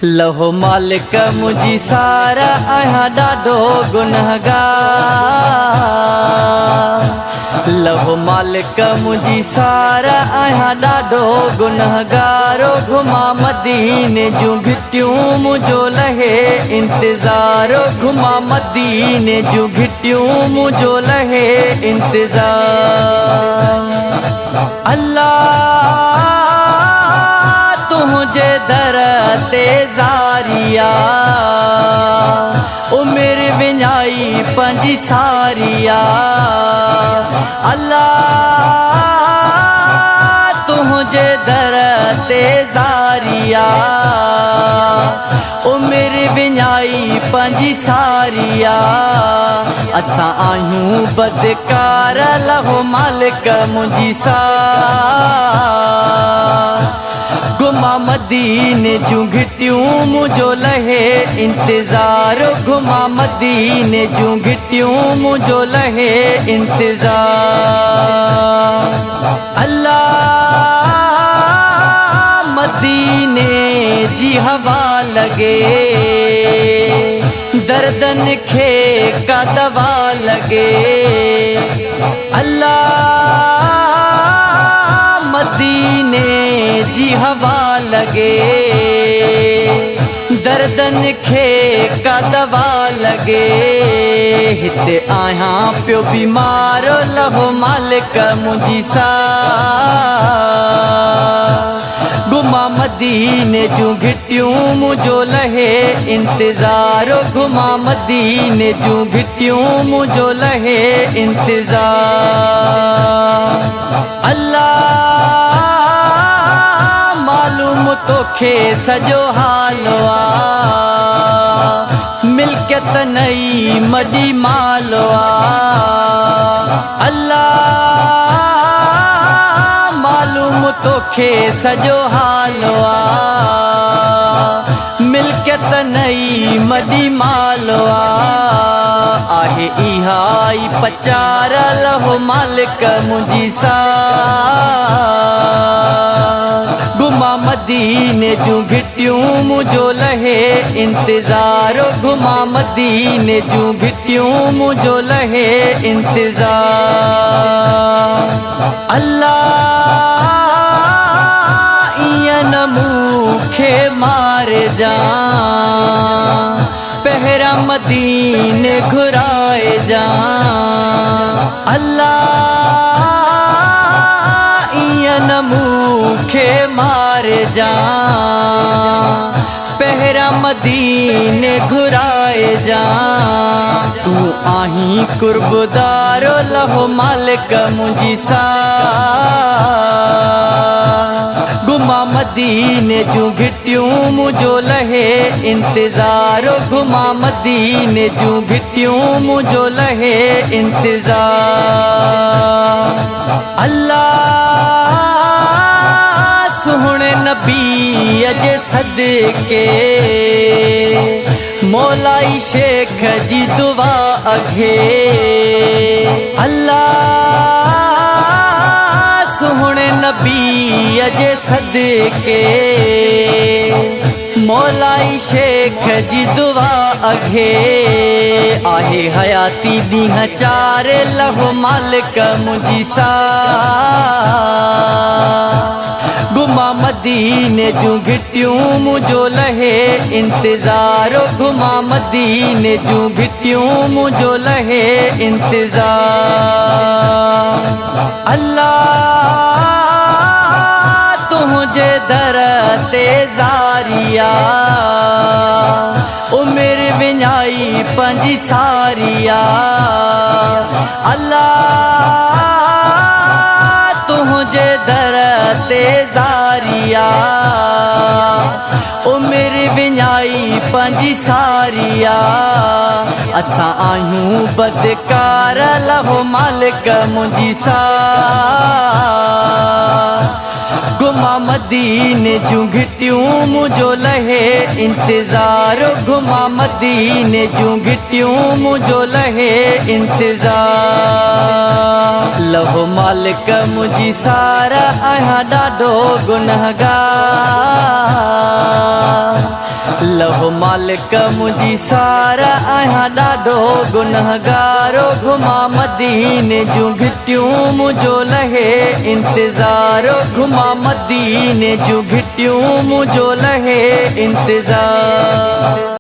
लहो मालिक मुझी सारा आया डाडो गुनहगार। लहो मालिक मुझी सारा आया डाडो गुनहगारो। घुमा मदीने जूं घिटियूं मुझो लहे इंतजारो। घुमा मदीने जूं घिटियूं मुझो लहे इंतजार। अल्लाह तुझे दर ते ज़ारिया उमिर विञाई पंजी सारिया। अल्लाह तुझे दर ते ज़ारिया उमिर विञाई पंजी सारिया। असां आहियूं बदकार लहो मालिक मुझी सार। घुमा मदीने जूं घिटियूं मुझो लहे इंतजार। घुमा मदीने जूं घिटियूं मुझो लहे इंतजार। अल्लाह मदीने जी हवा लगे दर्दन खे का दवा लगे। अल्लाह मदीने जी हवा लगे दर्दन खे का दवा लगे। हिते आया पियो बीमार लहो मालिक मुझी सार। घुमा मदीने जूं घिटियूं मुझो लहे इंतजार। घुमा मदीने जूं घिटियूं मुझो लहे इंतजार। अल्लाह मालूम तोखे सजो हालो आ मिल्कियत नई मडी मालो आ। अल्लाह मालूम तोखे सजो हालो आ मिल्कियत नई मडी मालो आ। आहे इहाई पचार लहो मालिक मुझी सार। घुमा मदीने जूं घिटियूं मुझो लहे इंतजार। घुमा मदीने जूं घिटियूं मुझो लहे इंतजार। अल्लाह ईअं न मूंखे मारे जा पहिरा मदीने घुराए जा। अल्लाह ईअं न मूंखे मारे जा पहिरा मदीने घुराए जा। तू आही कुर्बदार लहो मालिक मुझी सार। घुमा मदीने जूं घिटियूं मुझो लहे इंतजार। घुमा मदीने जूं घिटियूं मुझो लहे इंतजार। अल्लाह सुहणे नबी अजे सदके मौलाई शेख जी दुआ अघे। अल्लाह सुहणे नबी अजे सदके मौलाई शेख जी दुआ अघे। आहे हयाती ॾींहं चारे लहो मालिक मुझी सार। घुमा मदीने जूं घिटियूं मुझो लहे इंतजार। घुमा मदीने जूं घिटियूं मुझो लहे इंतजार। अल्लाह तुझे दर ते ज़ारिया उमिर विञाई पंजी सारिया। अल्लाह तुझे दर ते ज़ारिया उमिर विञाई पंजी सारिया। असां आहियूं बदकार लहो मालिक मुझी सार। घुमा मदीने जूं घिटियूं मुझो लहे इंतजार। घुमा मदीने जूं घिटियूं मुझो लहे इंतजार। लहो मालिक मुझी सारा आया डाडो गुनहगार। लहो मालिक मुंहिंजी सारा आहियां ॾाढो गुनहगारो घुमा मदीने जूं घिटियूं मुंहिंजो लहे इंतज़ारो घुमा मदीने जूं घिटियूं मुंहिंजो लहे इंतज़ार।